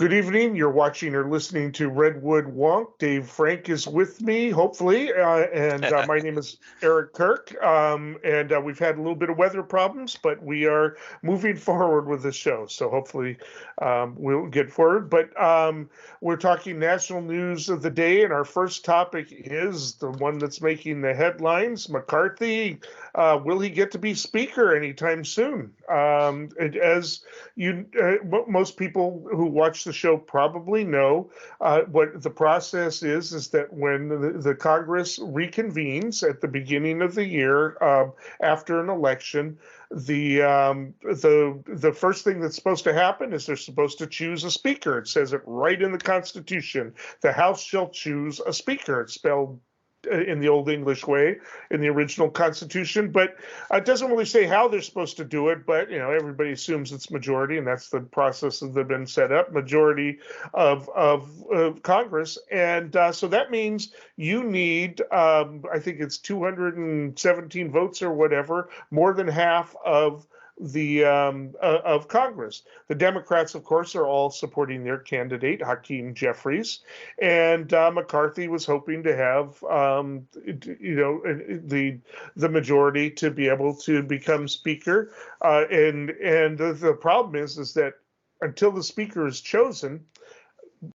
Good evening. You're watching or listening to Redwood Wonk. Dave Frank is with me, hopefully, and my name is Eric Kirk. And we've had a little bit of weather problems, but we are moving forward with the show. So hopefully we'll get forward. But we're talking national news of the day, and our first topic is the one that's making the headlines. McCarthy, will he get to be Speaker anytime soon? As most people who watch the show probably know, what the process is that when the Congress reconvenes at the beginning of the year after an election, the first thing that's supposed to happen is they're supposed to choose a speaker. It says it right in the Constitution. The House shall choose a speaker. It's spelled in the old English way in the original Constitution, but it doesn't really say how they're supposed to do it. But everybody assumes it's majority, and that's the process that have been set up. Majority of Congress, and so that means you need, I think it's 217 votes or whatever, more than half of the of Congress. The Democrats, of course, are all supporting their candidate, Hakeem Jeffries, and McCarthy was hoping to have the majority to be able to become Speaker. And the problem is that until the Speaker is chosen,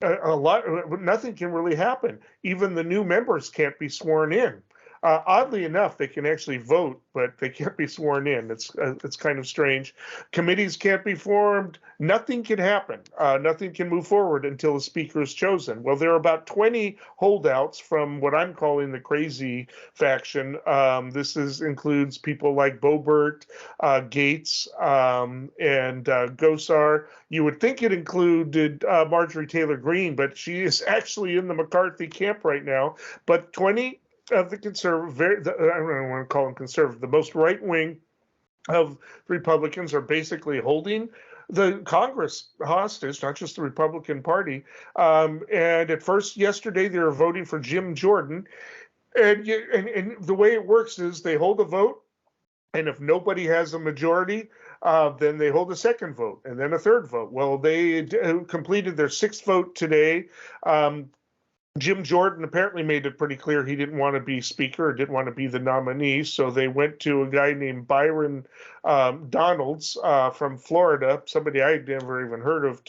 nothing can really happen. Even the new members can't be sworn in. Oddly enough, they can actually vote, but they can't be sworn in. It's kind of strange. Committees can't be formed. Nothing can happen. Nothing can move forward until the speaker is chosen. Well, there are about 20 holdouts from what I'm calling the crazy faction. This includes people like Boebert, Gates, and Gosar. You would think it included Marjorie Taylor Greene, but she is actually in the McCarthy camp right now. But 20 of the conservative, I don't want to call them conservative, the most right wing of Republicans are basically holding the Congress hostage, not just the Republican Party. And at first, yesterday, they were voting for Jim Jordan. And the way it works is they hold a vote, and if nobody has a majority, then they hold a second vote and then a third vote. Well, they completed their sixth vote today. Jim Jordan apparently made it pretty clear he didn't want to be Speaker or didn't want to be the nominee, so they went to a guy named Byron Donalds from Florida, somebody I had never even heard of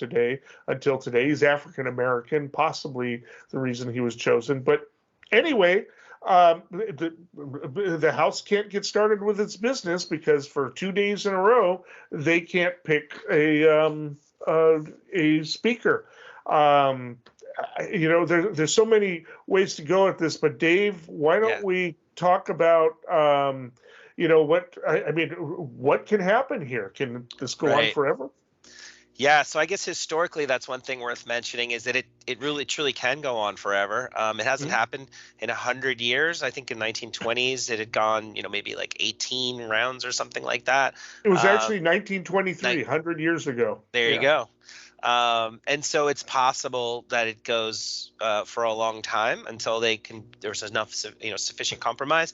until today. He's African American, possibly the reason he was chosen. But anyway, the House can't get started with its business because for 2 days in a row they can't pick a Speaker. There's so many ways to go at this, but Dave, why don't we talk about, what can happen here? Can this go on forever? Yeah, so I guess historically, that's one thing worth mentioning is that it really truly can go on forever. It hasn't happened in 100 years. I think in 1920s it had gone, maybe like 18 rounds or something like that. It was actually 1923, 100 years ago. There you go. And so it's possible that it goes for a long time until there's enough, sufficient compromise.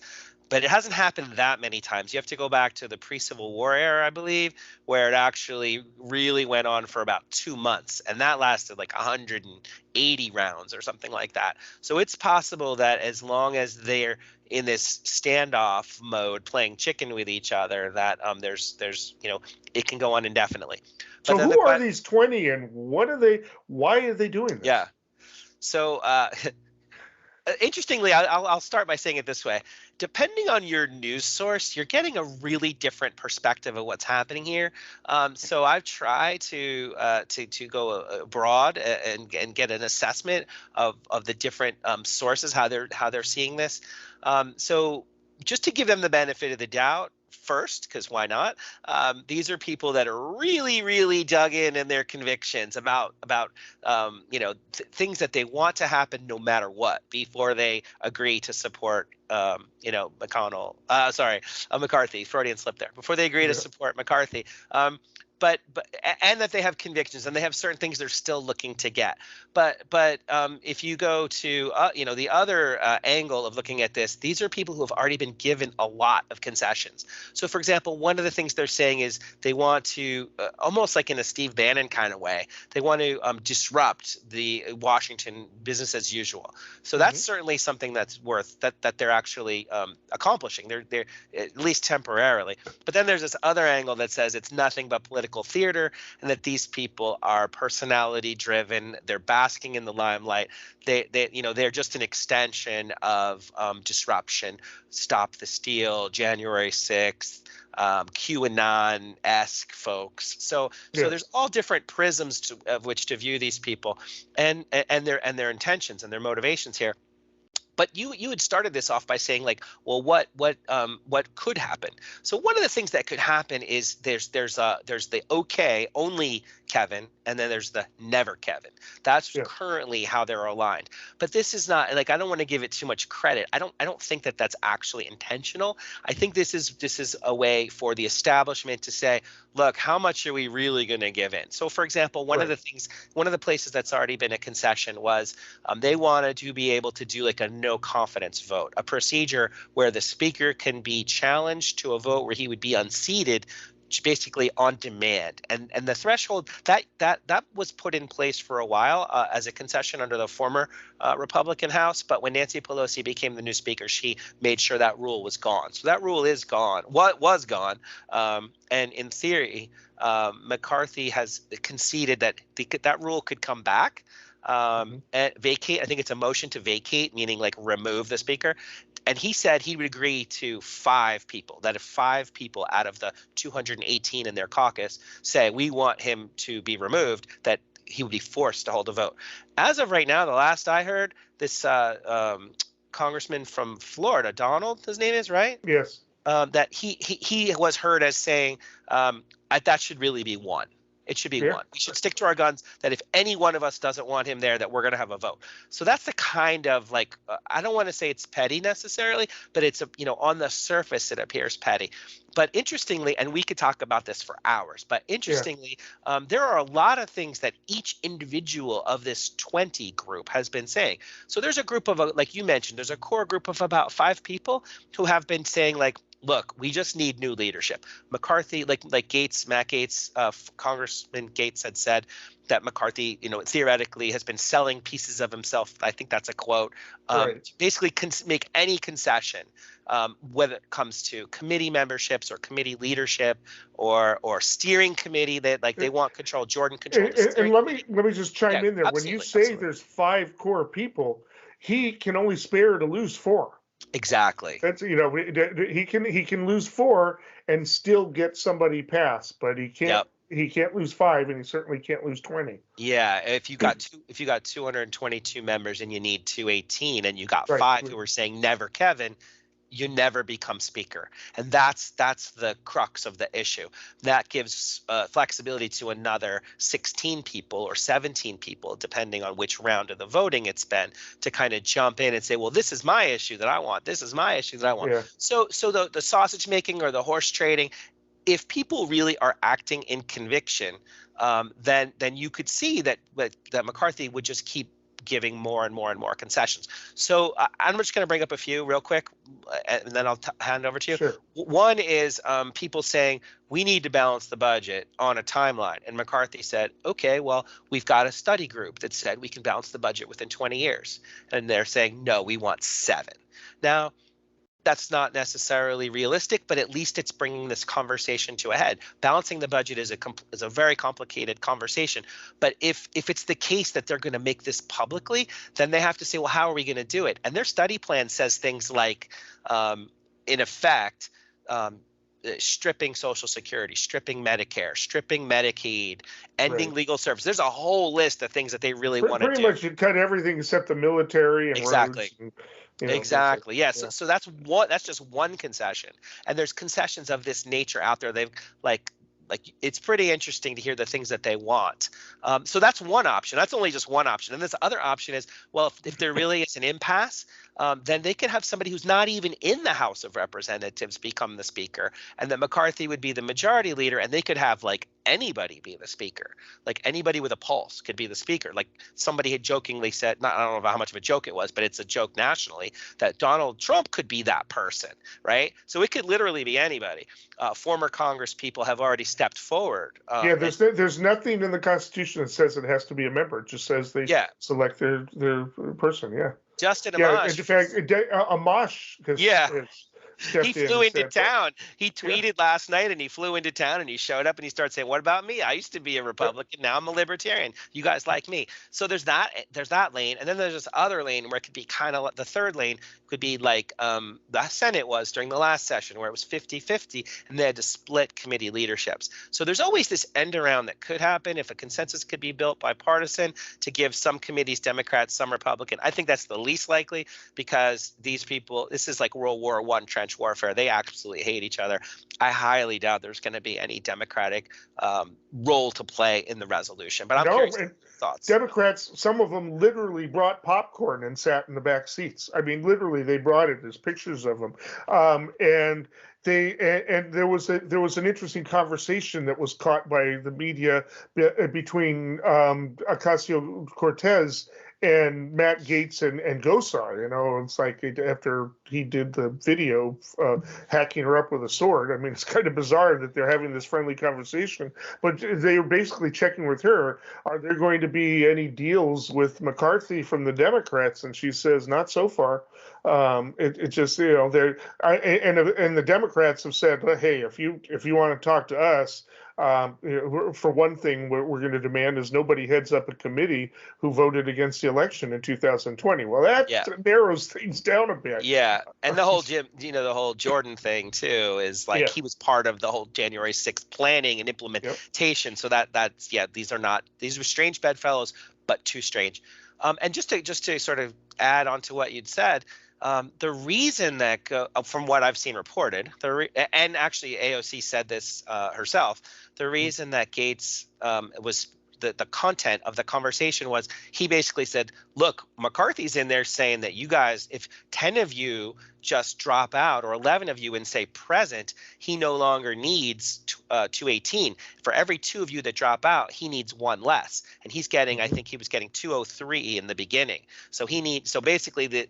But it hasn't happened that many times. You have to go back to the pre-Civil War era, I believe, where it actually really went on for about 2 months. And that lasted like 180 rounds or something like that. So it's possible that as long as they're in this standoff mode, playing chicken with each other, that there's it can go on indefinitely. So who are these 20 and why are they doing this? Yeah. So interestingly, I'll start by saying it this way. Depending on your news source, you're getting a really different perspective of what's happening here. So I've tried to go abroad and get an assessment of the different sources, how they're seeing this. So just to give them the benefit of the doubt, first, because why not? These are people that are really, really dug in their convictions about things that they want to happen no matter what before they agree to support McCarthy, Freudian slip there, before they agree to support McCarthy. And that they have convictions and they have certain things they're still looking to get. But if you go to the other angle of looking at this, these are people who have already been given a lot of concessions. So, for example, one of the things they're saying is they want to almost like in a Steve Bannon kind of way, they want to disrupt the Washington business as usual. So that's certainly something that's worth that they're actually accomplishing. They're at least temporarily. But then there's this other angle that says it's nothing but political theater, and that these people are personality driven. They're basking in the limelight. They're just an extension of disruption. Stop the Steal, January 6th, QAnon-esque folks. So there's all different prisms of which to view these people, and their intentions and their motivations here. But you had started this off by saying, like, well, what could happen? So one of the things that could happen is there's the okay only Kevin, and then there's the never Kevin. That's currently how they're aligned. But this is not, like, I don't want to give it too much credit. I don't think that that's actually intentional. I think this is a way for the establishment to say, look, how much are we really going to give in? So, for example, one of the places that's already been a concession was they wanted to be able to do like a no confidence vote, a procedure where the speaker can be challenged to a vote where he would be unseated basically on demand. And the threshold that was put in place for a while as a concession under the former Republican House. But when Nancy Pelosi became the new speaker, she made sure that rule was gone. So that rule is gone. What was gone? And in theory, McCarthy has conceded that that rule could come back. And vacate. I think it's a motion to vacate, meaning like remove the speaker. And he said he would agree to 5 people, that if 5 people out of the 218 in their caucus say we want him to be removed, that he would be forced to hold a vote. As of right now, the last I heard, this congressman from Florida, Donald, his name is, right? Yes. That he was heard as saying that should really be 1. It should be 1. We should stick to our guns, that if any one of us doesn't want him there, that we're going to have a vote. So that's the kind of, like, I don't want to say it's petty necessarily, but it's on the surface it appears petty. But interestingly, and we could talk about this for hours, but interestingly, there are a lot of things that each individual of this 20 group has been saying. So there's a group of, like you mentioned, there's a core group of about 5 people who have been saying, like, look, we just need new leadership. McCarthy, like Matt Gaetz, Congressman Gaetz had said that McCarthy, theoretically has been selling pieces of himself. I think that's a quote. Basically, make any concession, whether it comes to committee memberships or committee leadership or steering committee, that they want control. Jordan control. And let me just chime in there. When you say there's 5 core people, he can only spare to lose 4. Exactly. That's he can lose 4 and still get somebody passed, but he can't. He can't lose 5, and he certainly can't lose 20. Yeah, if you got 222 members and you need 218, and you got 5 who are saying never Kevin, you never become speaker. And that's the crux of the issue. That gives flexibility to another 16 people or 17 people, depending on which round of the voting it's been, to kind of jump in and say, well, this is my issue that I want. This is my issue that I want. Yeah. So the sausage making or the horse trading, if people really are acting in conviction, then you could see that McCarthy would just keep giving more and more and more concessions. So I'm just going to bring up a few real quick, and then I'll hand over to you. Sure. One is people saying we need to balance the budget on a timeline. And McCarthy said, okay, well, we've got a study group that said we can balance the budget within 20 years. And they're saying, no, we want 7. Now, that's not necessarily realistic, but at least it's bringing this conversation to a head. Balancing the budget is a very complicated conversation. But if it's the case that they're going to make this publicly, then they have to say, well, how are we going to do it? And their study plan says things like, in effect, stripping Social Security, stripping Medicare, stripping Medicaid, ending legal service. There's a whole list of things that they really want to do. Pretty much you cut everything except the military and exactly. roads. Exactly. Yeah. So that's just one concession, and there's concessions of this nature out there. They've like it's pretty interesting to hear the things that they want. So that's one option. That's only just one option. And this other option is, well, if there really is an impasse, then they could have somebody who's not even in the House of Representatives become the speaker, and that McCarthy would be the majority leader, and they could have like anybody be the speaker. Like anybody with a pulse could be the speaker. Like somebody had jokingly said, not, I don't know how much of a joke it was, but it's a joke nationally, that Donald Trump could be that person, right? So it could literally be anybody. Former Congress people have already stepped forward. Yeah, there's nothing in the Constitution that says it has to be a member. It just says they select their person. Yeah. Justin Yeah. Amash. In fact, Amash He flew into town. He tweeted last night, and he flew into town, and he showed up, and he started saying, "What about me? I used to be a Republican. Now I'm a Libertarian. You guys like me." So there's that lane, and then there's this other lane where it could be kind of the third lane could be like the Senate was during the last session, where it was 50-50, and they had to split committee leaderships. So there's always this end around that could happen if a consensus could be built bipartisan to give some committees Democrats, some Republican. I think that's the least likely, because these people, this is like World War I trench warfare. They absolutely hate each other. I highly doubt there's going to be any Democratic role to play in the resolution. But I'm curious your thoughts. Democrats, some of them literally brought popcorn and sat in the back seats. I mean, literally, they brought it. There's pictures of them, and there was an interesting conversation that was caught by the media between Ocasio-Cortez and Matt Gaetz and Gosar. It's like after he did the video hacking her up with a sword. I mean, it's kind of bizarre that they're having this friendly conversation, but they were basically checking with her, are there going to be any deals with McCarthy from the Democrats? And she says, not so far. It just, and the Democrats have said, hey, if you want to talk to us, for one thing, what we're going to demand is nobody heads up a committee who voted against the election in 2020. Well, that narrows things down a bit. Yeah, and the whole the whole Jordan thing too is like he was part of the whole January 6th planning and implementation. Yep. So that's these are strange bedfellows, but too strange. And just to sort of add on to what you'd said. The reason that, from what I've seen reported, and actually AOC said this herself, the reason that Gaetz was the content of the conversation was he basically said, look, McCarthy's in there saying that you guys, if 10 of you just drop out or 11 of you and say present, he no longer needs 218. For every 2 of you that drop out, he needs 1 less. And he's getting, I think he was getting 203 in the beginning. So basically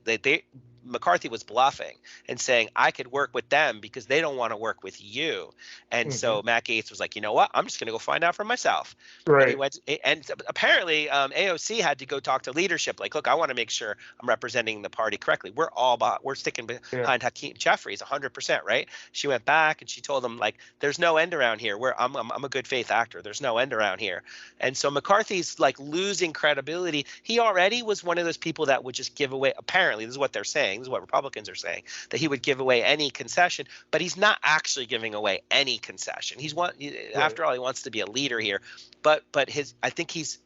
McCarthy was bluffing and saying, I could work with them because they don't want to work with you. And so Matt Gaetz was like, you know what? I'm just going to go find out for myself. Right. And apparently AOC had to go talk to leadership. Like, look, I want to make sure I'm representing the party correctly. We're sticking behind Hakeem Jeffries 100%, right? She went back and she told them, like, there's no end around here. I'm a good faith actor. There's no end around here. And so McCarthy's like losing credibility. He already was one of those people that would just give away, apparently, this is what they're saying. This is what Republicans are saying, that he would give away any concession, but he's not actually giving away any concession. After all, he wants to be a leader here, but I think he's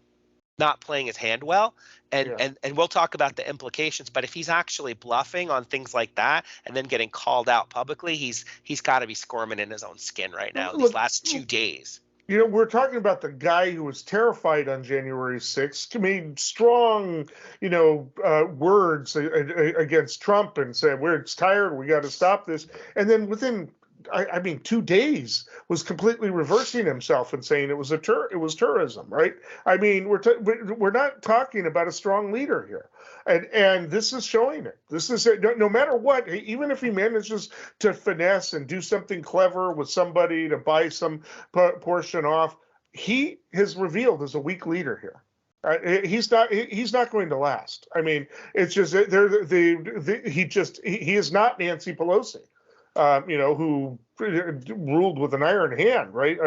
not playing his hand well, and we'll talk about the implications. But if he's actually bluffing on things like that and then getting called out publicly, he's got to be squirming in his own skin right now. These last 2 days. We're talking about the guy who was terrified on January 6th, made strong, words against Trump and said, we're tired, we got to stop this. And then within, 2 days was completely reversing himself and saying it was tourism, right? I mean, we're not talking about a strong leader here. And this is showing it. This is no matter what, even if he manages to finesse and do something clever with somebody to buy some portion off, he has revealed as a weak leader here. He's not going to last. I mean, it's just he is not Nancy Pelosi. Who ruled with an iron hand, right?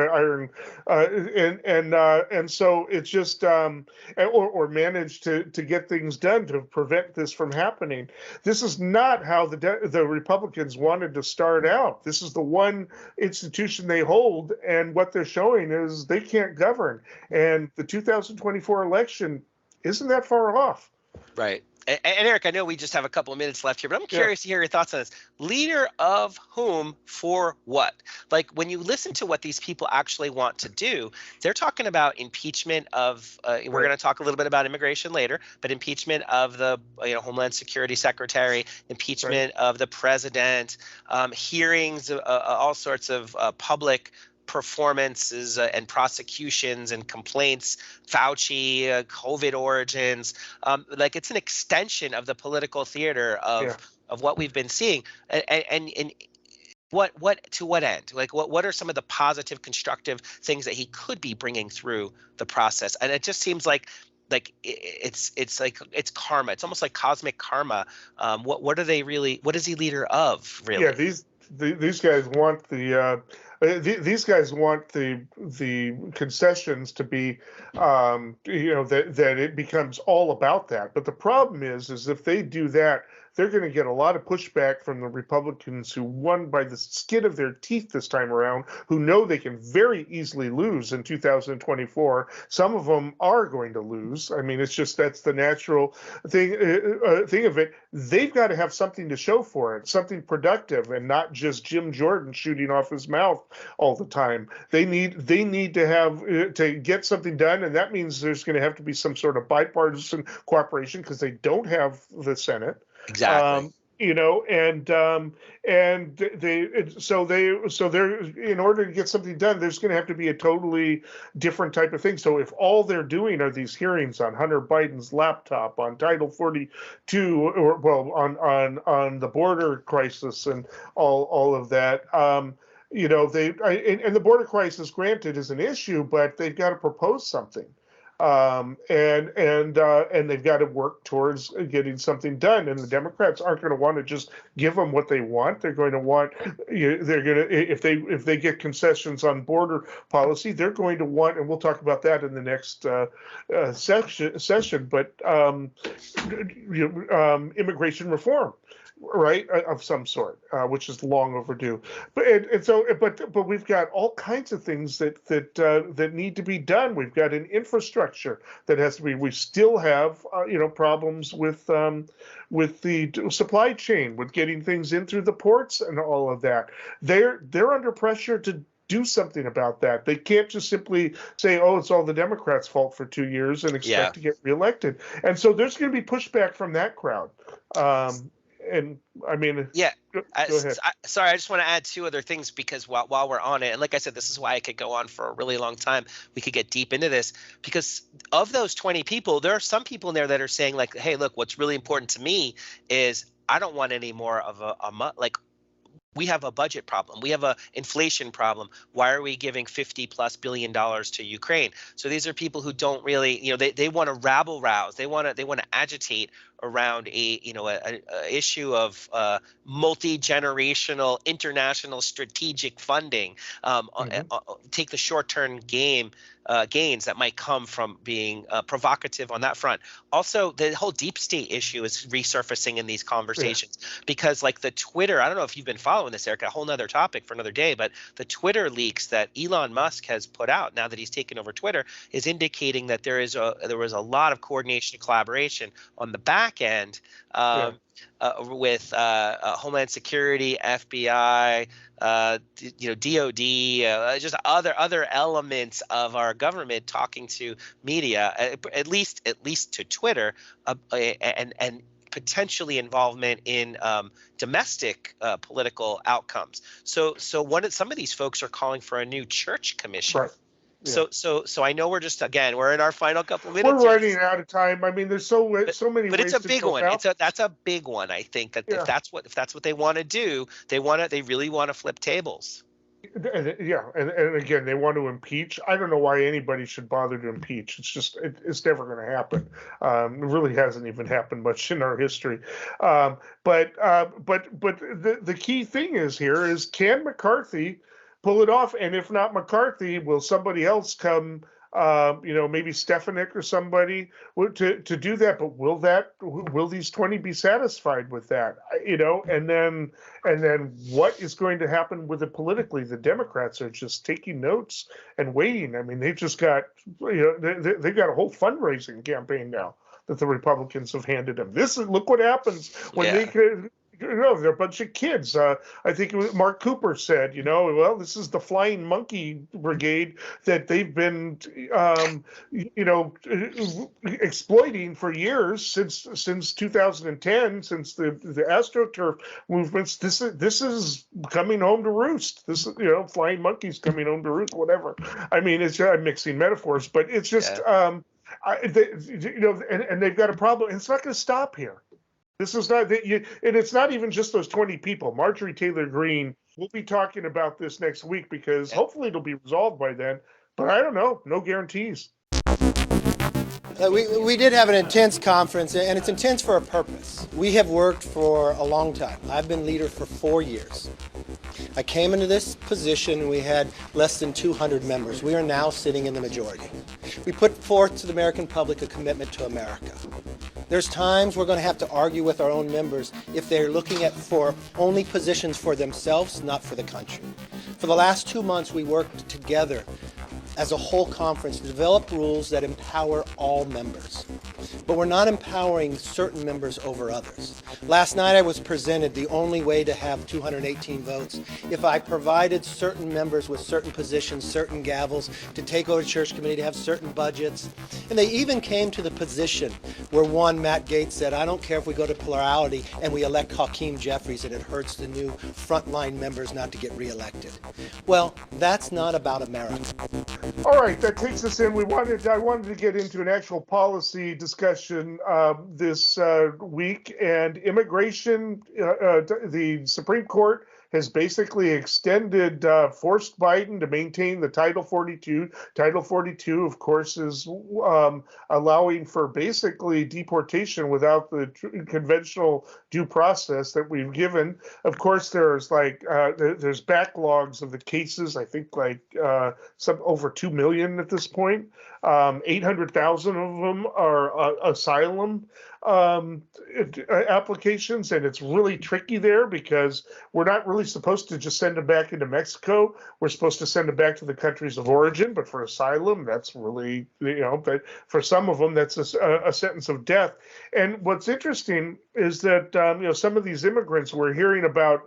And so it's just or managed to get things done to prevent this from happening. This is not how the Republicans wanted to start out. This is the one institution they hold, and what they're showing is they can't govern. And the 2024 election isn't that far off. Right. And Eric, I know we just have a couple of minutes left here, but I'm Yeah. curious to hear your thoughts on this. Leader of whom for what? Like when you listen to what these people actually want to do, they're talking about impeachment of. We're going to talk a little bit about immigration later, but impeachment of the Homeland Security Secretary, impeachment of the president, hearings, all sorts of public performances and prosecutions and complaints, Fauci, COVID origins. Like it's an extension of the political theater of what we've been seeing, and what to what end? Like what are some of the positive, constructive things that he could be bringing through the process? And it just seems like it's like it's karma. It's almost like cosmic karma. What are they really? What is he leader of really? Yeah, these guys want these guys want the concessions to be that it becomes all about that. But the problem is if they do that, they're going to get a lot of pushback from the Republicans who won by the skin of their teeth this time around, who know they can very easily lose in 2024. Some of them are going to lose. I mean, it's just that's the natural thing of it. They've got to have something to show for it, something productive, and not just Jim Jordan shooting off his mouth all the time. They need to have to get something done, and that means there's going to have to be some sort of bipartisan cooperation because they don't have the Senate. Exactly. And they're in order to get something done, there's going to have to be a totally different type of thing. So if all they're doing are these hearings on Hunter Biden's laptop, on Title 42, or on the border crisis and all of that, and the border crisis, granted, is an issue, but they've got to propose something. And they've got to work towards getting something done. And the Democrats aren't going to want to just give them what they want. They're going to want, if they get concessions on border policy, they're going to want, and we'll talk about that in the next session. But immigration reform. Right, of some sort, which is long overdue, but we've got all kinds of things that need to be done. We've got an infrastructure that has to be. We still have problems with the supply chain, with getting things in through the ports and all of that. They're under pressure to do something about that. They can't just simply say, "Oh, it's all the Democrats' fault for 2 years" and expect to get reelected. And so there's going to be pushback from that crowd. And I mean, go ahead. Sorry, I just want to add two other things because while we're on it, and like I said, this is why I could go on for a really long time. We could get deep into this because of those 20 people, there are some people in there that are saying like, hey, look, what's really important to me is I don't want any more of we have a budget problem. We have a inflation problem. Why are we giving $50+ billion to Ukraine? So these are people who don't really, they want to rabble rouse. They want to agitate around a issue of multi-generational international strategic funding. Take the short-term gains that might come from being provocative on that front. Also, the whole deep state issue is resurfacing in these conversations because like the Twitter, I don't know if you've been following this, Eric, a whole nother topic for another day, but the Twitter leaks that Elon Musk has put out now that he's taken over Twitter is indicating that there was a lot of coordination and collaboration on the back end with Homeland Security, FBI, DOD, just other elements of our government talking to media, at least to Twitter, and potentially involvement in domestic political outcomes. So some of these folks are calling for a new church commission. Right. Yeah. So I know we're in our final couple minutes. We're running out of time. I mean, there's so many. But ways it's a big one. Out. That's a big one. I think that if that's what they want to do, they really want to flip tables. And again, they want to impeach. I don't know why anybody should bother to impeach. It's never going to happen. It really hasn't even happened much in our history. But the key thing is can McCarthy pull it off? And if not McCarthy, will somebody else come? Maybe Stefanik or somebody to do that. But will these 20 be satisfied with that? And then what is going to happen with it politically? The Democrats are just taking notes and waiting. I mean, they've just got they've got a whole fundraising campaign now that the Republicans have handed him. Look what happens when they could. They're a bunch of kids. I think Mark Cooper said, well, this is the Flying Monkey Brigade that they've been, exploiting for years since 2010, since the AstroTurf movements. This is coming home to roost. This is, flying monkeys coming home to roost. Whatever. I mean, I'm mixing metaphors, but it's just, and they've got a problem. It's not going to stop here. This is not, and it's not even just those 20 people. Marjorie Taylor Greene, we'll be talking about this next week because hopefully it'll be resolved by then. But I don't know, no guarantees. We did have an intense conference, and it's intense for a purpose. We have worked for a long time. I've been leader for 4 years. I came into this position, we had less than 200 members. We are now sitting in the majority. We put forth to the American public a commitment to America. There's times we're going to have to argue with our own members if they're looking for only positions for themselves, not for the country. For the last 2 months, we worked together as a whole conference to develop rules that empower all members. But we're not empowering certain members over others. Last night I was presented the only way to have 218 votes if I provided certain members with certain positions, certain gavels, to take over church committee, to have certain budgets. And they even came to the position where one, Matt Gaetz, said, I don't care if we go to plurality and we elect Hakeem Jeffries and it hurts the new frontline members not to get reelected. Well, that's not about America. All right, that takes us in. I wanted to get into an actual policy discussion this week, and immigration. The Supreme Court has basically extended, forced Biden to maintain the Title 42. Title 42, of course, is allowing for basically deportation without the conventional due process that we've given. Of course, there's there's backlogs of the cases. I think some over 2 million at this point. 800,000 of them are asylum applications, and it's really tricky there because we're not really supposed to just send them back into Mexico. We're supposed to send them back to the countries of origin, but for asylum, that's really, but for some of them, that's a sentence of death. And what's interesting is that, some of these immigrants we're hearing about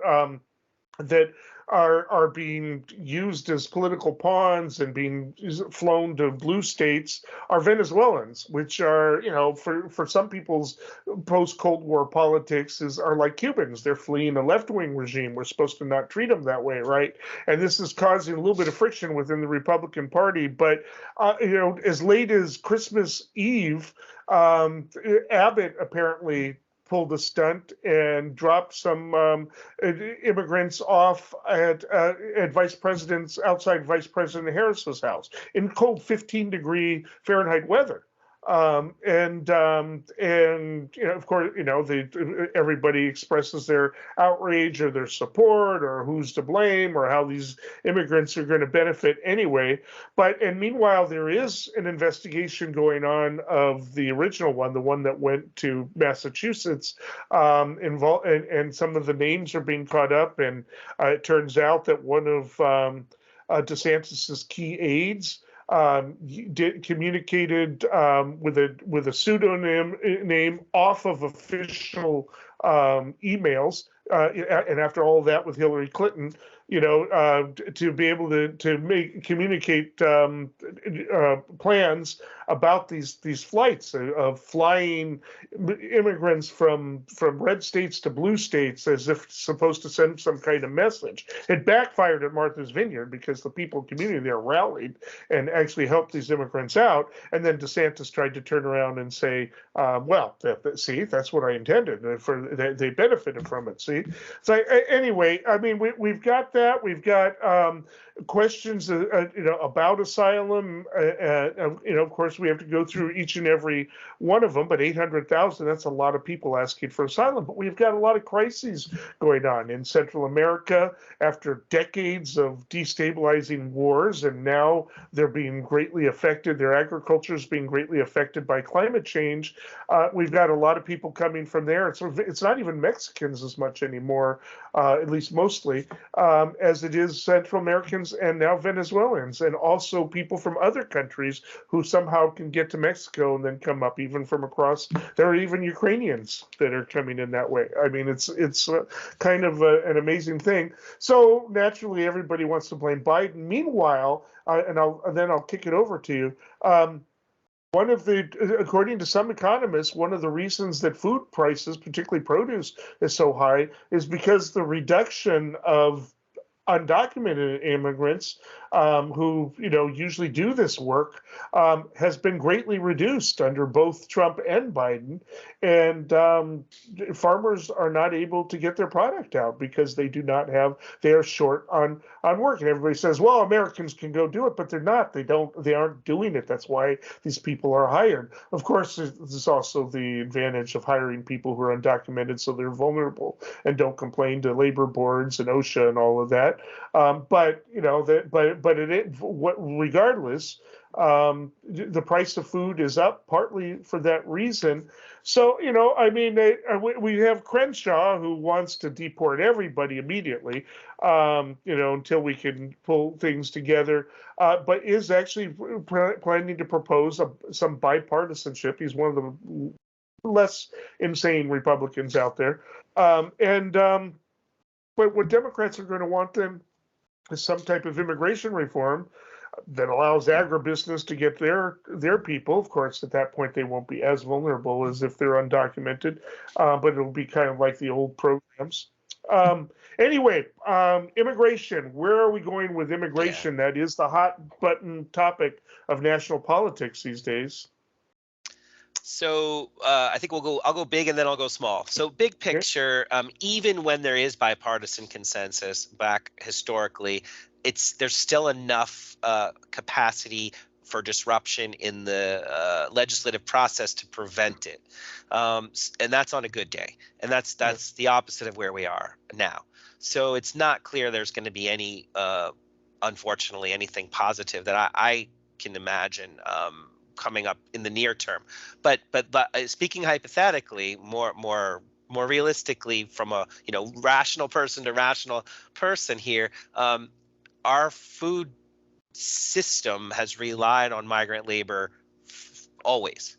that are being used as political pawns and being flown to blue states are Venezuelans, which are, for some people's post-Cold War politics are like Cubans. They're fleeing a left-wing regime. We're supposed to not treat them that way, right? And this is causing a little bit of friction within the Republican Party. But, as late as Christmas Eve, Abbott apparently pulled a stunt and dropped some immigrants off at outside Vice President Harris's house in cold 15-degree Fahrenheit weather. And of course, everybody expresses their outrage or their support or who's to blame or how these immigrants are going to benefit anyway. And meanwhile, there is an investigation going on of the original one, the one that went to Massachusetts, involved, and some of the names are being caught up. And it turns out that one of DeSantis's key aides communicated with a pseudonym name off of official emails, and after all that with Hillary Clinton, to be able to communicate plans about these flights of flying immigrants from red states to blue states as if supposed to send some kind of message. It backfired at Martha's Vineyard because the people community there rallied and actually helped these immigrants out. And then DeSantis tried to turn around and say, see, that's what I intended. They benefited from it. See, so anyway, I mean, we've got that. We've got questions, about asylum. Of course, we have to go through each and every one of them. But 800,000—that's a lot of people asking for asylum. But we've got a lot of crises going on in Central America after decades of destabilizing wars, and now they're being greatly affected. Their agriculture is being greatly affected by climate change. We've got a lot of people coming from there. It's not even Mexicans as much anymore, at least mostly. as it is Central Americans and now Venezuelans, and also people from other countries who somehow can get to Mexico and then come up even from across. There are even Ukrainians that are coming in that way. I mean, it's kind of an amazing thing. So naturally, everybody wants to blame Biden. Meanwhile, and then I'll kick it over to you. According to some economists, one of the reasons that food prices, particularly produce, is so high is because the reduction of undocumented immigrants who usually do this work has been greatly reduced under both Trump and Biden, and farmers are not able to get their product out because they are short on work. And everybody says, well, Americans can go do it, but they're not. They aren't doing it. That's why these people are hired. Of course, there's also the advantage of hiring people who are undocumented, so they're vulnerable and don't complain to labor boards and OSHA and all of that. Regardless, the price of food is up partly for that reason. So, we have Crenshaw who wants to deport everybody immediately, until we can pull things together, but is actually planning to propose some bipartisanship. He's one of the less insane Republicans out there. But what Democrats are going to want then is some type of immigration reform that allows agribusiness to get their people. Of course, at that point, they won't be as vulnerable as if they're undocumented, but it'll be kind of like the old programs. Anyway, immigration. Where are we going with immigration? Yeah. That is the hot button topic of national politics these days. So I think I'll go big and then I'll go small. So big picture, even when there is bipartisan consensus back historically, there's still enough capacity for disruption in the legislative process to prevent it. And that's on a good day. And that's the opposite of where we are now. So it's not clear there's going to be any, unfortunately, anything positive that I can imagine coming up in the near term, but speaking hypothetically, more realistically, from a rational person to rational person here, our food system has relied on migrant labor always.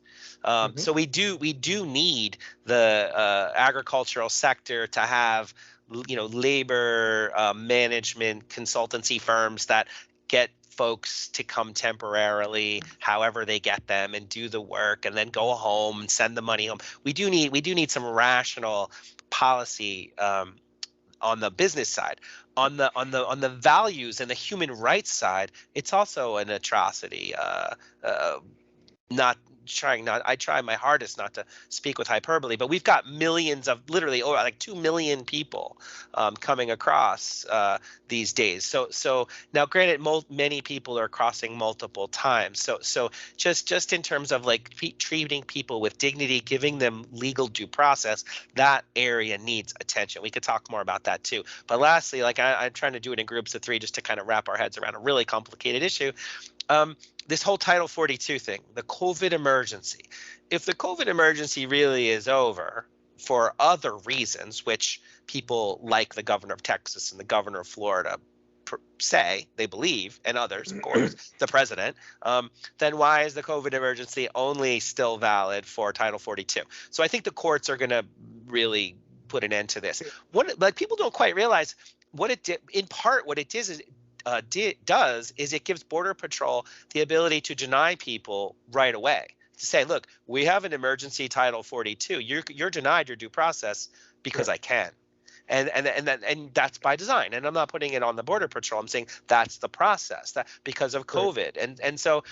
So we do need the agricultural sector to have labor management consultancy firms that get folks to come temporarily, however they get them, and do the work, and then go home and send the money home. We do need some rational policy on the business side. On the values and the human rights side, it's also an atrocity. I try my hardest not to speak with hyperbole, but we've got millions of, literally like 2 million people coming across these days. So now, granted, many people are crossing multiple times. So just in terms of like treating people with dignity, giving them legal due process, that area needs attention. We could talk more about that too. But lastly, like I'm trying to do it in groups of 3 just to kind of wrap our heads around a really complicated issue. This whole Title 42 thing, the COVID emergency. If the COVID emergency really is over for other reasons, which people like the governor of Texas and the governor of Florida say they believe, and others, of course, the president, then why is the COVID emergency only still valid for Title 42? So I think the courts are going to really put an end to this. Like, people don't quite realize what it did. In part, what it does is it gives Border Patrol the ability to deny people right away, to say, look, we have an emergency Title 42. You're denied your due process because I can. And that's by design. And I'm not putting it on the Border Patrol. I'm saying that's the process, that because of COVID. Right. And so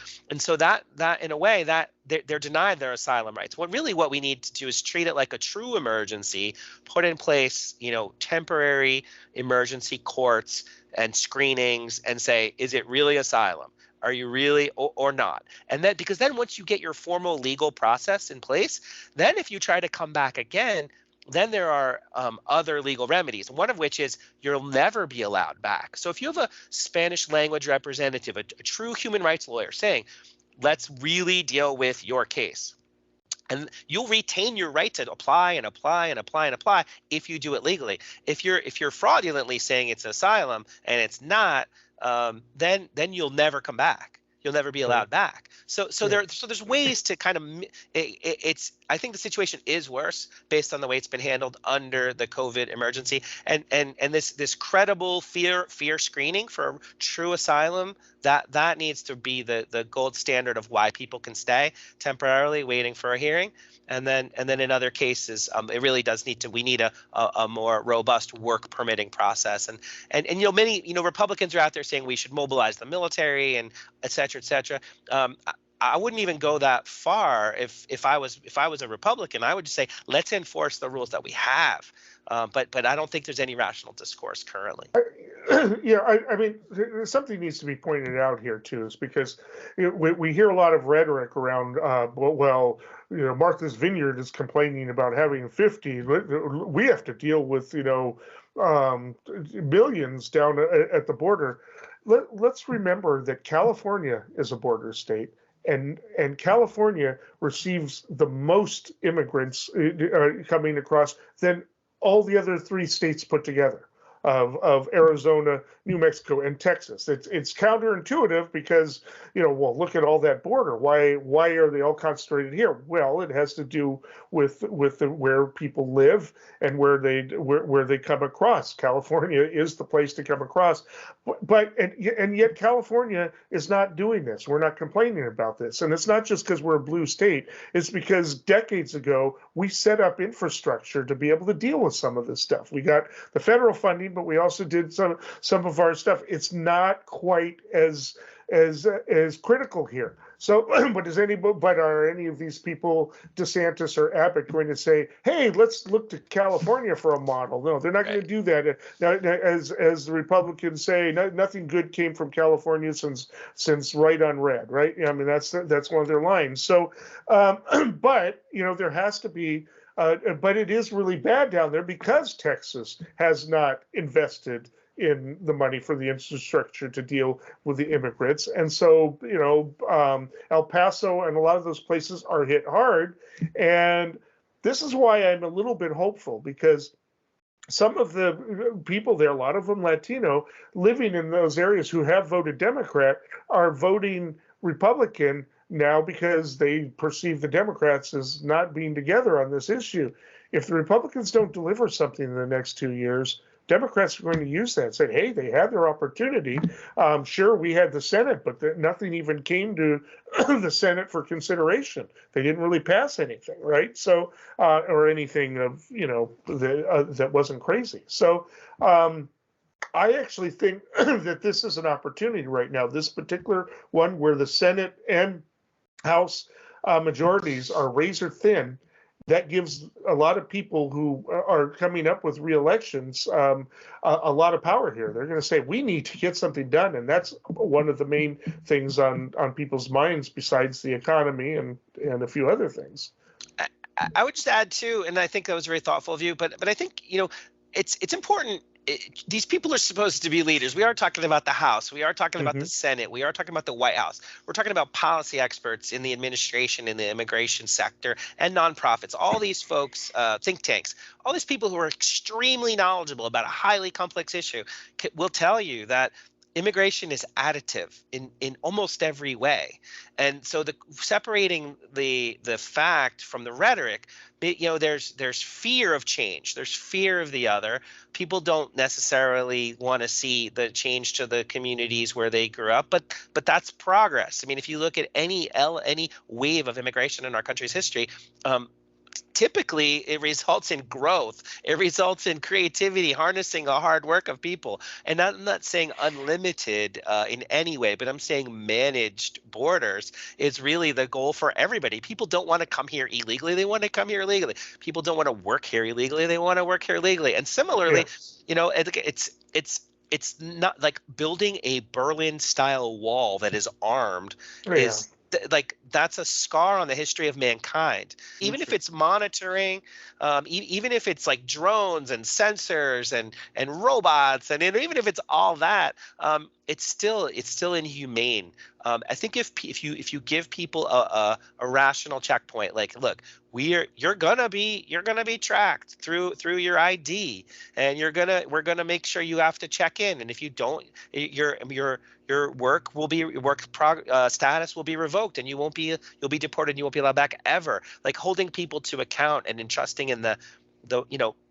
that in a way that they're denied their asylum rights. What we need to do is treat it like a true emergency, put in place, temporary emergency courts and screenings, and say, is it really asylum? Are you really or not? And then, because then once you get your formal legal process in place, then if you try to come back again, then there are other legal remedies, one of which is you'll never be allowed back. So if you have a Spanish language representative, a true human rights lawyer saying, let's really deal with your case, And you'll retain your right to apply and apply and apply and apply if you do it legally. If you're fraudulently saying it's asylum and it's not, then you'll never come back. You'll never be allowed back. So there's ways to kind of it's. I think the situation is worse based on the way it's been handled under the COVID emergency, and this credible fear screening for true asylum, that needs to be the gold standard of why people can stay temporarily waiting for a hearing. And then in other cases, it really does need to. We need a more robust work permitting process. And many Republicans are out there saying we should mobilize the military and et cetera, et cetera. I wouldn't even go that far if I was a Republican. I would just say let's enforce the rules that we have. But I don't think there's any rational discourse currently. I mean, something needs to be pointed out here too, is because we hear a lot of rhetoric around. Martha's Vineyard is complaining about having 50. We have to deal with millions down at the border. Let's remember that California is a border state. And California receives the most immigrants coming across than all the other 3 states put together of Arizona, New Mexico, and Texas. It's counterintuitive because, look at all that border. Why are they all concentrated here? Well, it has to do with where people live and where they come across. California is the place to come across, but yet California is not doing this. We're not complaining about this, and it's not just because we're a blue state. It's because decades ago we set up infrastructure to be able to deal with some of this stuff. We got the federal funding, but we also did some of our stuff. It's not quite as critical here. So, but are any of these people, DeSantis or Abbott, going to say, "Hey, let's look to California for a model"? No, they're not going to do that. Now, as the Republicans say, nothing good came from California since Right on Red, right? I mean, that's one of their lines. So, but there has to be. But it is really bad down there because Texas has not invested in the money for the infrastructure to deal with the immigrants. And so, El Paso and a lot of those places are hit hard. And this is why I'm a little bit hopeful, because some of the people there, a lot of them Latino, living in those areas who have voted Democrat are voting Republican now because they perceive the Democrats as not being together on this issue. If the Republicans don't deliver something in the next 2 years, Democrats are going to use that and say, hey, they had their opportunity. Sure, we had the Senate, but nothing even came to the Senate for consideration. They didn't really pass anything, right? So, or anything of, that wasn't crazy. So, I actually think that this is an opportunity right now, this particular one where the Senate and House majorities are razor thin. That gives a lot of people who are coming up with re-elections a lot of power here. They're going to say, we need to get something done. And that's one of the main things on people's minds besides the economy and a few other things. I would just add too, and I think that was very thoughtful of you, but I think, it's important. These people are supposed to be leaders. We are talking about the House. We are talking about the Senate. We are talking about the White House. We're talking about policy experts in the administration, in the immigration sector, and nonprofits. All these folks, think tanks, all these people who are extremely knowledgeable about a highly complex issue will tell you that immigration is additive in almost every way. And so separating the fact from the rhetoric, there's fear of change. There's fear of the other. People don't necessarily want to see the change to the communities where they grew up, but that's progress. I mean, if you look at any wave of immigration in our country's history, typically it results in growth. It results in creativity, harnessing the hard work of people. And I'm not saying unlimited in any way, but I'm saying managed borders is really the goal for everybody. People don't want to come here illegally. They want to come here legally. People don't want to work here illegally. They want to work here legally. And similarly, it's not like building a Berlin style wall that is armed is that's a scar on the history of mankind. Even if it's monitoring, even if it's like drones and sensors and robots, and even if it's all that, it's still inhumane. I think if you give people a rational checkpoint, like, look, you're gonna be tracked through your ID, and we're gonna make sure you have to check in, and if you don't, your status will be revoked, and you'll be deported, and you won't be allowed back ever. Like, holding people to account and entrusting in the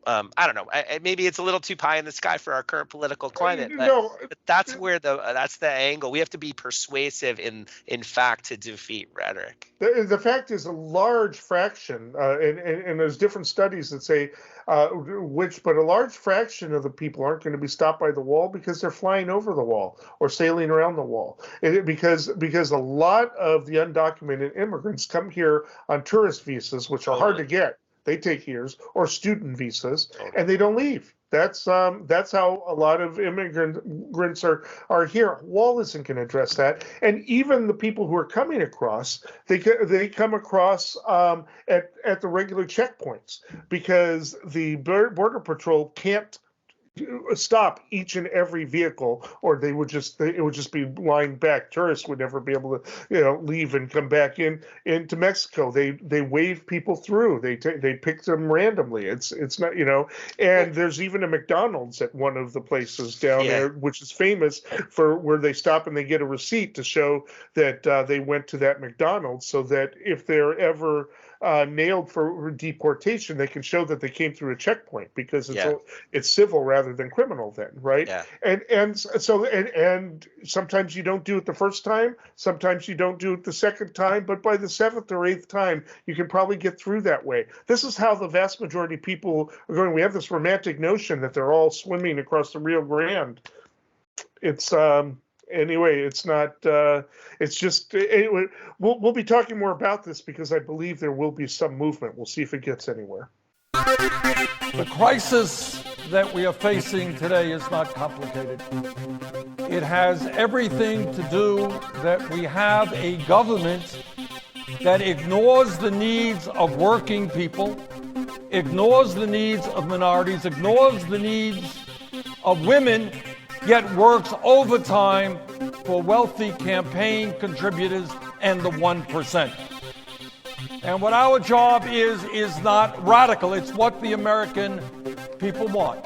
I don't know. Maybe it's a little too pie in the sky for our current political climate, but No, that's where that's the angle. We have to be persuasive in fact to defeat rhetoric. the fact is a large fraction, and there's different studies that say but a large fraction of the people aren't going to be stopped by the wall because they're flying over the wall or sailing around the wall. Because a lot of the undocumented immigrants come here on tourist visas, which are hard to get. They take years, or student visas, and they don't leave. That's how a lot of immigrants are here. Wall isn't going to address that, and even the people who are coming across, they come across at the regular checkpoints, because the Border Patrol can't stop each and every vehicle, or it would just be lying back. Tourists would never be able to leave and come back into Mexico. They wave people through. They pick them randomly. It's not, and there's even a McDonald's at one of the places down there, which is famous for where they stop and they get a receipt to show that they went to that McDonald's, so that if they're ever nailed for deportation, they can show that they came through a checkpoint, because it's civil rather than criminal then, right? Yeah. And sometimes you don't do it the first time, sometimes you don't do it the second time, but by the seventh or eighth time, you can probably get through that way. This is how the vast majority of people are going. We have this romantic notion that they're all swimming across the Rio Grande. It's anyway, it's not. It's just. We'll be talking more about this, because I believe there will be some movement. We'll see if it gets anywhere. The crisis that we are facing today is not complicated. It has everything to do that we have a government that ignores the needs of working people, ignores the needs of minorities, ignores the needs of women, yet works overtime for wealthy campaign contributors and the 1%. And what our job is not radical. It's what the American people want.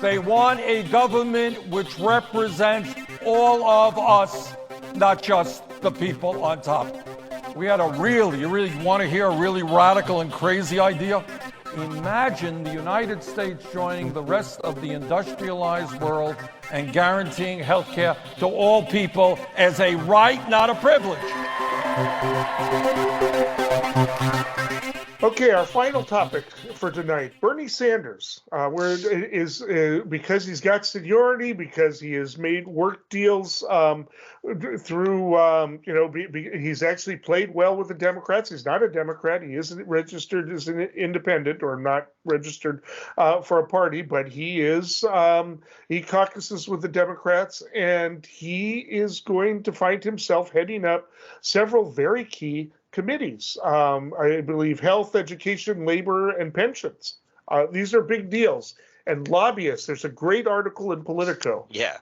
They want a government which represents all of us, not just the people on top. We had you really want to hear a really radical and crazy idea? Imagine the United States joining the rest of the industrialized world and guaranteeing health care to all people as a right, not a privilege. Okay, our final topic for tonight: Bernie Sanders. Where it is because he's got seniority, because he has made work deals through, he's actually played well with the Democrats. He's not a Democrat. He isn't registered as an independent, or not registered for a party, but he caucuses with the Democrats, and he is going to find himself heading up several very key committees. I believe health, education, labor, and pensions. These are big deals. And lobbyists, there's a great article in Politico. Yeah.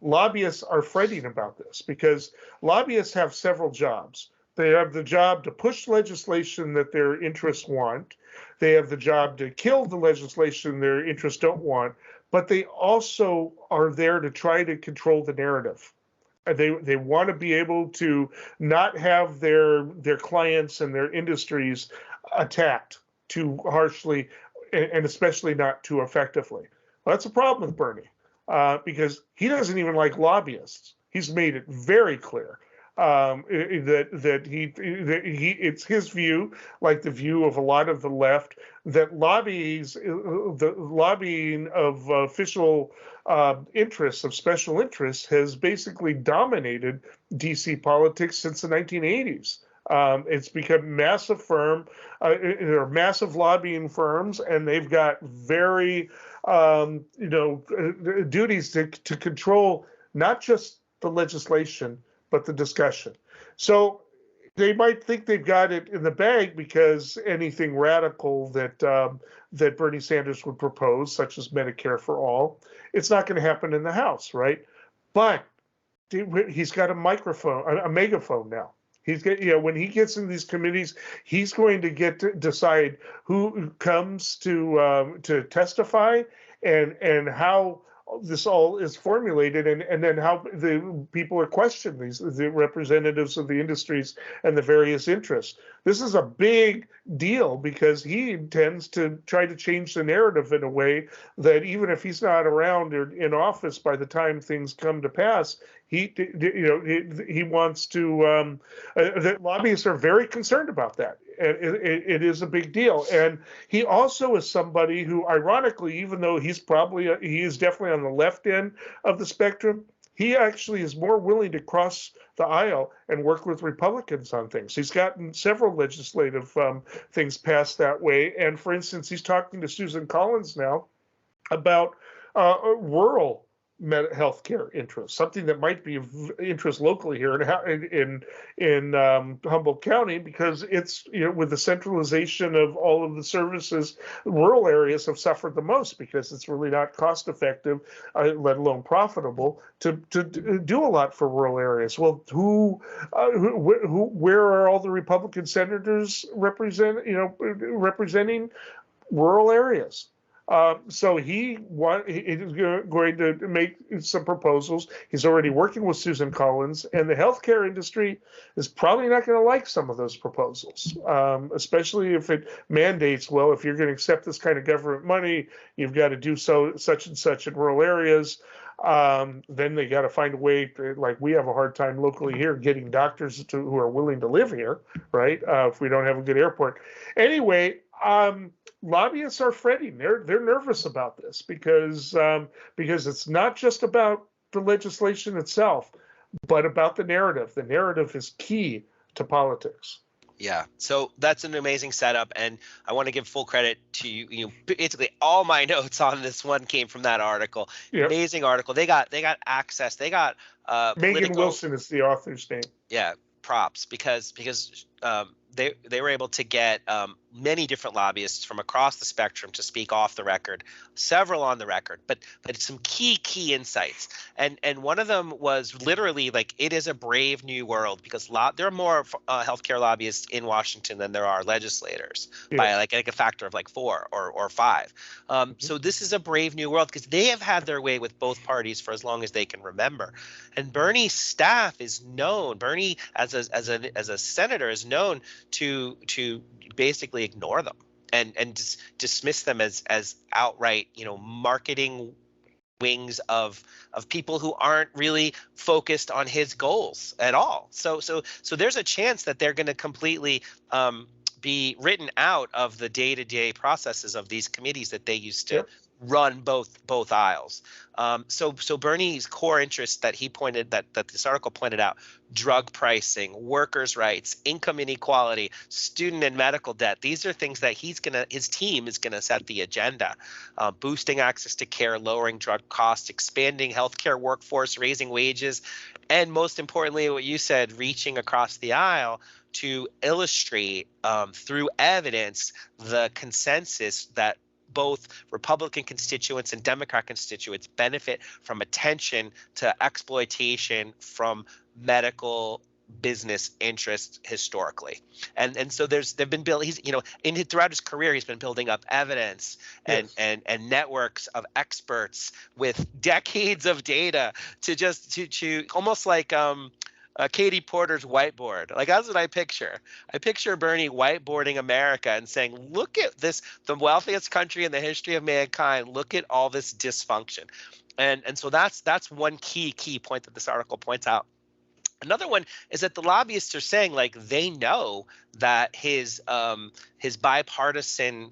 Lobbyists are fretting about this, because lobbyists have several jobs. They have the job to push legislation that their interests want. They have the job to kill the legislation their interests don't want. But they also are there to try to control the narrative. They want to be able to not have their clients and their industries attacked too harshly, and especially not too effectively. Well, that's a problem with Bernie, because he doesn't even like lobbyists. He's made it very clear that it's his view, like the view of a lot of the left, that the lobbying of official interests, of special interests, has basically dominated DC politics since the 1980s. It's become massive there are massive lobbying firms, and they've got very duties to control not just the legislation, but the discussion. So they might think they've got it in the bag, because anything radical that Bernie Sanders would propose, such as Medicare for all, it's not going to happen in the House, right? But he's got a microphone, a megaphone now. He's get, when he gets in these committees, he's going to get to decide who comes to testify and how this all is formulated, and then how the people are questioned, the representatives of the industries and the various interests. This is a big deal because he intends to try to change the narrative in a way that even if he's not around or in office by the time things come to pass, he wants to. The lobbyists are very concerned about that. It is a big deal, and he also is somebody who, ironically, even though he is definitely on the left end of the spectrum, he actually is more willing to cross the aisle and work with Republicans on things. He's gotten several legislative things passed that way, and for instance, he's talking to Susan Collins now about rural health care interests, something that might be of interest locally here in Humboldt County, because it's, with the centralization of all of the services, rural areas have suffered the most because it's really not cost effective, let alone profitable, to do a lot for rural areas. Well, where are all the Republican senators representing rural areas? So he is going to make some proposals. He's already working with Susan Collins, and the healthcare industry is probably not going to like some of those proposals, especially if it mandates, well, if you're going to accept this kind of government money, you've got to do such and such in rural areas. Then they got to find a way to, like we have a hard time locally here, getting doctors who are willing to live here, right? If we don't have a good airport. Anyway, lobbyists are fretting. They're nervous about this because it's not just about the legislation itself, but about the narrative. The narrative is key to politics. Yeah, so that's an amazing setup, and I want to give full credit to you. Basically, all my notes on this one came from that article. Yep. Amazing article. They got access. They got Megan Wilson is the author's name. Yeah, props because they were able to get many different lobbyists from across the spectrum to speak off the record, several on the record, but some key insights. And one of them was literally like, it is a brave new world because there are more healthcare lobbyists in Washington than there are legislators, by like a factor of like 4 or 5. So this is a brave new world because they have had their way with both parties for as long as they can remember. And Bernie's staff is known. Bernie as a senator is known to basically ignore them and dismiss them as outright, marketing wings of people who aren't really focused on his goals at all. So there's a chance that they're going to completely be written out of the day-to-day processes of these committees that they used to run both aisles. So Bernie's core interests that this article pointed out: drug pricing, workers' rights, income inequality, student and medical debt. These are things that his team is gonna set the agenda. Boosting access to care, lowering drug costs, expanding healthcare workforce, raising wages, and most importantly, what you said, reaching across the aisle to illustrate through evidence the consensus that both Republican constituents and Democrat constituents benefit from attention to exploitation from medical business interests historically. And so they've been building, throughout his career, he's been building up evidence and networks of experts with decades of data to almost like Katie Porter's whiteboard. Like, that's what I picture. I picture Bernie whiteboarding America and saying, look at this, the wealthiest country in the history of mankind. Look at all this dysfunction. And so that's one key point that this article points out. Another one is that the lobbyists are saying, like, they know that his bipartisan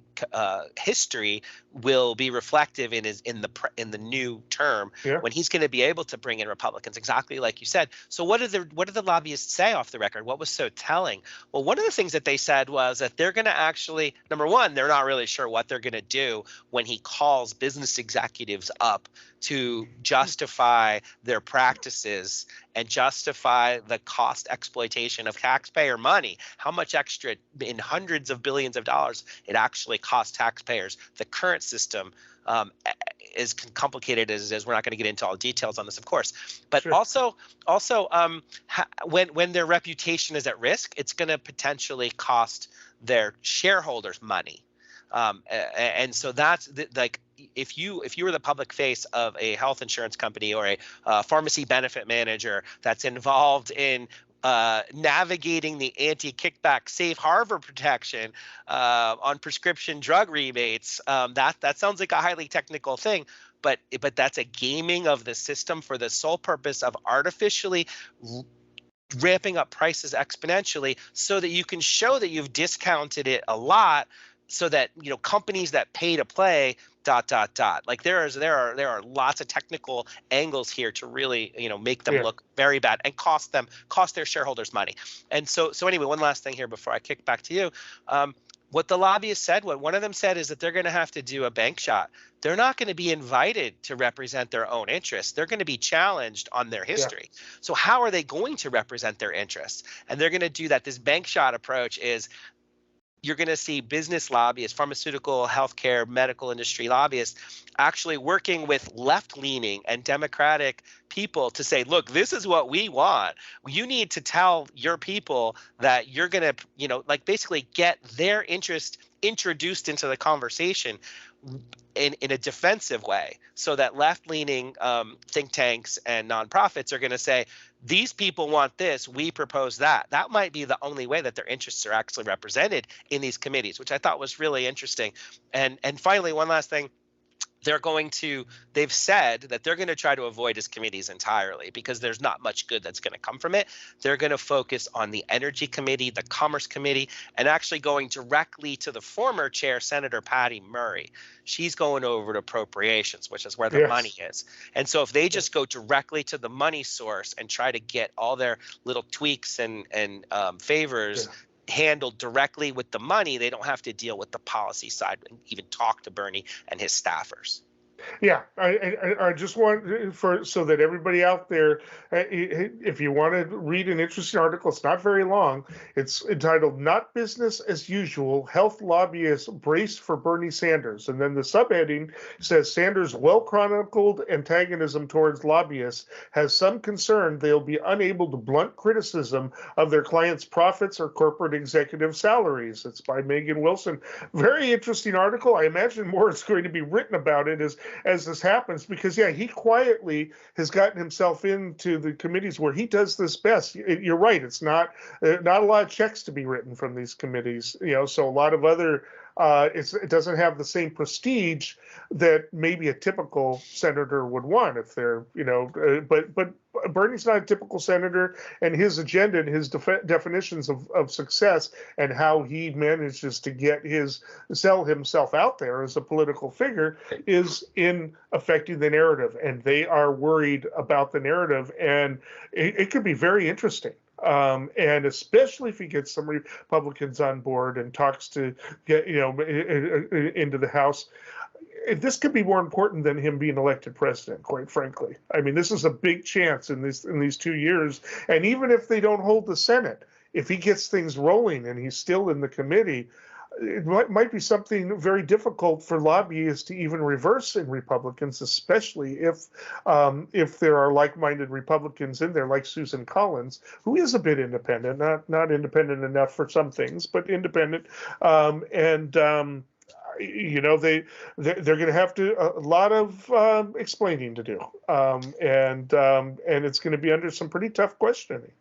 history will be reflective in the new term when he's going to be able to bring in Republicans, exactly like you said. So what did the lobbyists say off the record? What was so telling? Well, one of the things that they said was that they're going to actually, number one, they're not really sure what they're going to do when he calls business executives up to justify their practices and justify the cost exploitation of taxpayer money. How much extra, in hundreds of billions of dollars, it actually costs taxpayers. The current system as complicated as it is. We're not going to get into all the details on this, of course, but Sure. also when their reputation is at risk, it's going to potentially cost their shareholders money. And so that's like, if you were the public face of a health insurance company or a pharmacy benefit manager that's involved in navigating the anti-kickback safe harbor protection on prescription drug rebates, that sounds like a highly technical thing, but that's a gaming of the system for the sole purpose of artificially ramping up prices exponentially so that you can show that you've discounted it a lot, so that companies that pay to play ... Like there are lots of technical angles here to really make them look very bad and cost their shareholders money. And so anyway, one last thing here before I kick back to you. What the lobbyists said, what one of them said, is that they're going to have to do a bank shot. They're not going to be invited to represent their own interests. They're going to be challenged on their history. So how are they going to represent their interests? And they're going to do that. This bank shot approach is, you're going to see business lobbyists, pharmaceutical, healthcare, medical industry lobbyists actually working with left-leaning and Democratic people to say, look, this is what we want. You need to tell your people that you're going to, basically get their interest introduced into the conversation in a defensive way, so that left-leaning think tanks and nonprofits are going to say, these people want this, we propose that. That might be the only way that their interests are actually represented in these committees, which I thought was really interesting. And finally, one last thing. They've said that they're going to try to avoid his committees entirely because there's not much good that's going to come from it. They're going to focus on the Energy Committee, the Commerce Committee, and actually going directly to the former chair, Senator Patty Murray. She's going over to appropriations, which is where the money is. And so if they just go directly to the money source and try to get all their little tweaks and favors handled directly with the money, they don't have to deal with the policy side and even talk to Bernie and his staffers. Yeah, I just want so that everybody out there, if you want to read an interesting article, it's not very long. It's entitled "Not Business as Usual: Health Lobbyists Brace for Bernie Sanders," and then the subheading says Sanders' well-chronicled antagonism towards lobbyists has some concern they'll be unable to blunt criticism of their clients' profits or corporate executive salaries. It's by Megan Wilson. Very interesting article. I imagine more is going to be written about it as this happens, because he quietly has gotten himself into the committees where he does this best. You're right, it's not a lot of checks to be written from these committees, so a lot of other it doesn't have the same prestige that maybe a typical senator would want if they're but Bernie's not a typical senator, and his agenda and his definitions of success and how he manages to sell himself out there as a political figure is in affecting the narrative, and they are worried about the narrative, and it could be very interesting. And especially if he gets some Republicans on board and talks to get into the House, this could be more important than him being elected president, quite frankly. I mean, this is a big chance in these 2 years. And even if they don't hold the Senate, if he gets things rolling and he's still in the committee, it might be something very difficult for lobbyists to even reverse in Republicans, especially if there are like-minded Republicans in there, like Susan Collins, who is a bit independent, not independent enough for some things, but independent. They're going to have a lot of explaining to do, and it's going to be under some pretty tough questioning.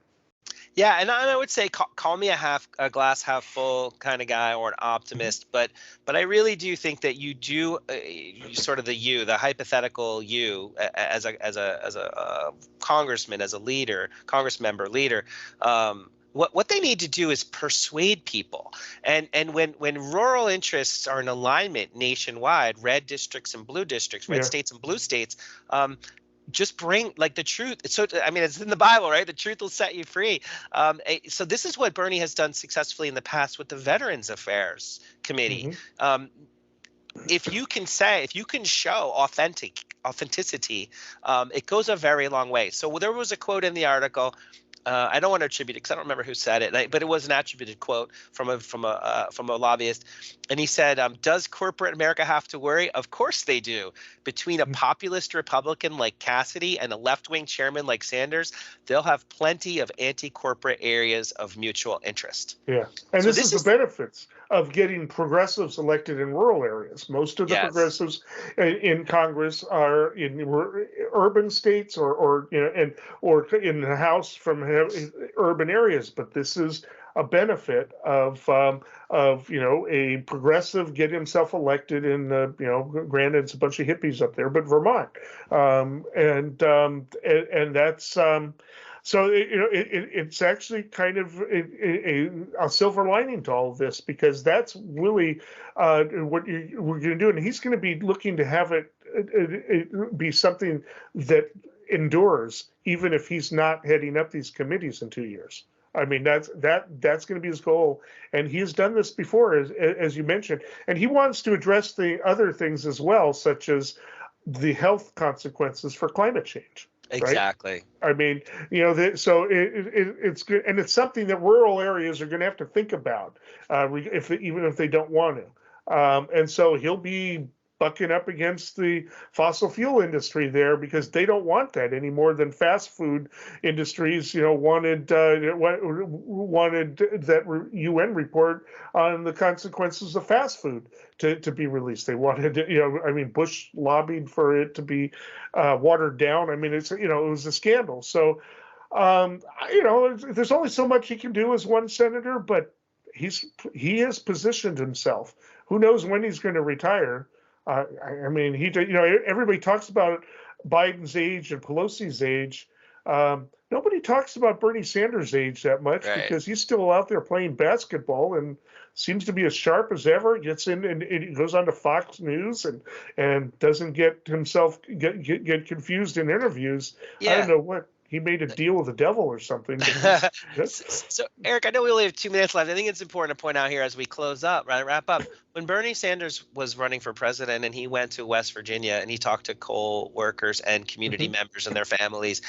Yeah, and I would say call me a glass half full kind of guy or an optimist, but I really do think that you do sort of the hypothetical you as a congressman, as a leader, Congress member leader. What they need to do is persuade people, and when rural interests are in alignment nationwide, red districts and blue districts, red states and blue states, just bring the truth. So I mean, it's in the Bible, right? The truth will set you free. So this is what Bernie has done successfully in the past with the Veterans Affairs Committee. Mm-hmm. If you can show authenticity, it goes a very long way. So there was a quote in the article. I don't want to attribute it because I don't remember who said it, but it was an attributed quote from a lobbyist, and he said, "Does corporate America have to worry? Of course they do. Between a populist Republican like Cassidy and a left-wing chairman like Sanders, they'll have plenty of anti-corporate areas of mutual interest." Yeah, and So this is the benefits of getting progressives elected in rural areas. Most of the progressives in Congress are in urban states or or in the House from urban areas. But this is a benefit of a progressive get himself elected in granted it's a bunch of hippies up there, but Vermont, and that's. So it's actually kind of a silver lining to all of this, because that's really what we're going to do, and he's going to be looking to have it be something that endures, even if he's not heading up these committees in 2 years. I mean, that's going to be his goal, and he's done this before, as you mentioned, and he wants to address the other things as well, such as the health consequences for climate change. Exactly. Right? I mean, so it's good, and it's something that rural areas are going to have to think about, even if they don't want to. And so he'll be bucking up against the fossil fuel industry there, because they don't want that any more than fast food industries, wanted that UN report on the consequences of fast food to be released. They wanted, Bush lobbied for it to be watered down. I mean, it was a scandal. So, there's only so much he can do as one senator, but he has positioned himself. Who knows when he's going to retire? I mean, everybody talks about Biden's age and Pelosi's age. Nobody talks about Bernie Sanders' age that much, because he's still out there playing basketball and seems to be as sharp as ever. Gets in and he goes on to Fox News and doesn't get himself get confused in interviews. Yeah. I don't know what. He made a deal with the devil or something. So, Eric, I know we only have 2 minutes left. I think it's important to point out here as we wrap up. When Bernie Sanders was running for president and he went to West Virginia and he talked to coal workers and community members and their families,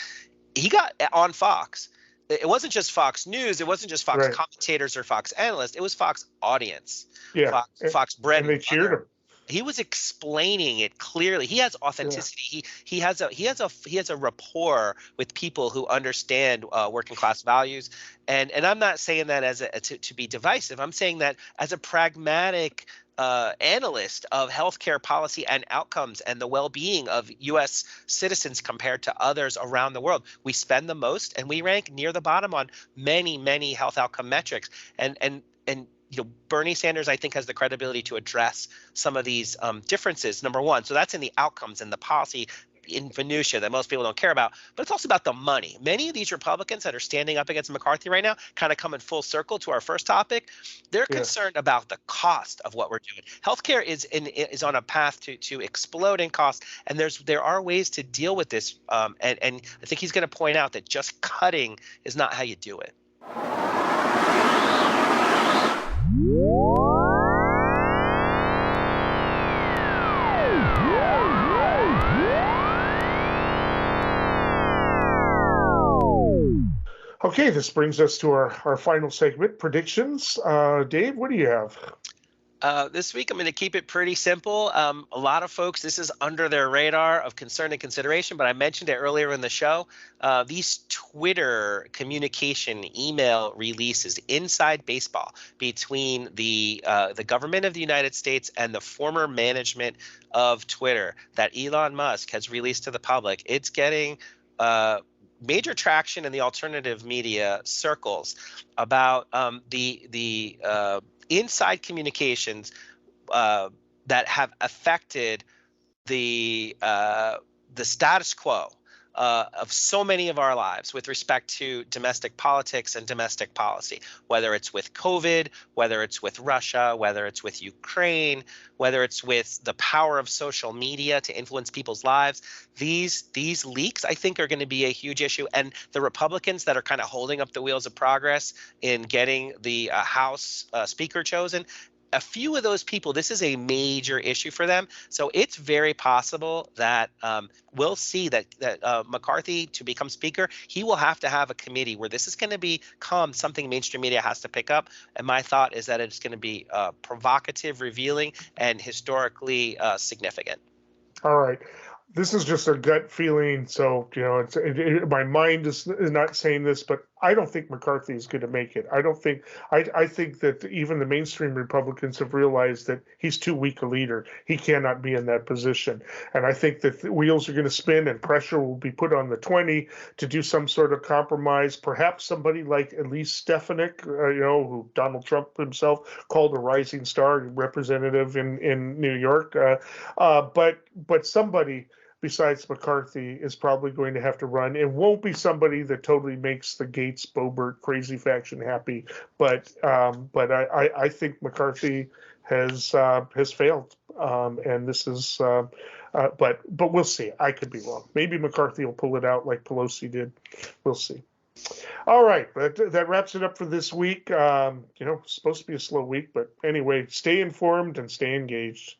he got on Fox. It wasn't just Fox News. It wasn't just Fox commentators or Fox analysts. It was Fox audience. Yeah. Fox bread and they cheered him. He was explaining it clearly. He has authenticity. Yeah. He has a rapport with people who understand working class values. And I'm not saying that as to be divisive. I'm saying that as a pragmatic analyst of healthcare policy and outcomes and the well-being of U.S. citizens compared to others around the world. We spend the most, and we rank near the bottom on many, many health outcome metrics. And Bernie Sanders, I think, has the credibility to address some of these differences, number one. So that's in the outcomes and the policy in minutia that most people don't care about. But it's also about the money. Many of these Republicans that are standing up against McCarthy right now kind of come in full circle to our first topic. They're concerned about the cost of what we're doing. Healthcare is on a path to explode in cost, and there are ways to deal with this. And I think he's going to point out that just cutting is not how you do it. Okay, this brings us to our final segment, predictions. Dave, what do you have? This week, I'm going to keep it pretty simple. A lot of folks, this is under their radar of concern and consideration, but I mentioned it earlier in the show. These Twitter communication email releases, inside baseball between the government of the United States and the former management of Twitter that Elon Musk has released to the public. It's getting major traction in the alternative media circles about the inside communications that have affected the status quo of so many of our lives with respect to domestic politics and domestic policy, whether it's with COVID, whether it's with Russia, whether it's with Ukraine, whether it's with the power of social media to influence people's lives. These leaks, I think, are going to be a huge issue. And the Republicans that are kind of holding up the wheels of progress in getting the House Speaker chosen, a few of those people, this is a major issue for them. So it's very possible that we'll see that McCarthy, to become Speaker, he will have to have a committee where this is going to become something mainstream media has to pick up. And my thought is that it's going to be provocative, revealing, and historically significant. All right. This is just a gut feeling. So, my mind is not saying this, but I don't think McCarthy is going to make it. I think that even the mainstream Republicans have realized that he's too weak a leader. He cannot be in that position. And I think that the wheels are going to spin and pressure will be put on the 20 to do some sort of compromise. Perhaps somebody like Elise Stefanik, who Donald Trump himself called a rising star representative in New York. But somebody besides McCarthy is probably going to have to run. It won't be somebody that totally makes the Gates Boebert crazy faction happy, but I think McCarthy has failed, and this is. But we'll see. I could be wrong. Maybe McCarthy will pull it out like Pelosi did. We'll see. All right, but that wraps it up for this week. It's supposed to be a slow week, but anyway, stay informed and stay engaged.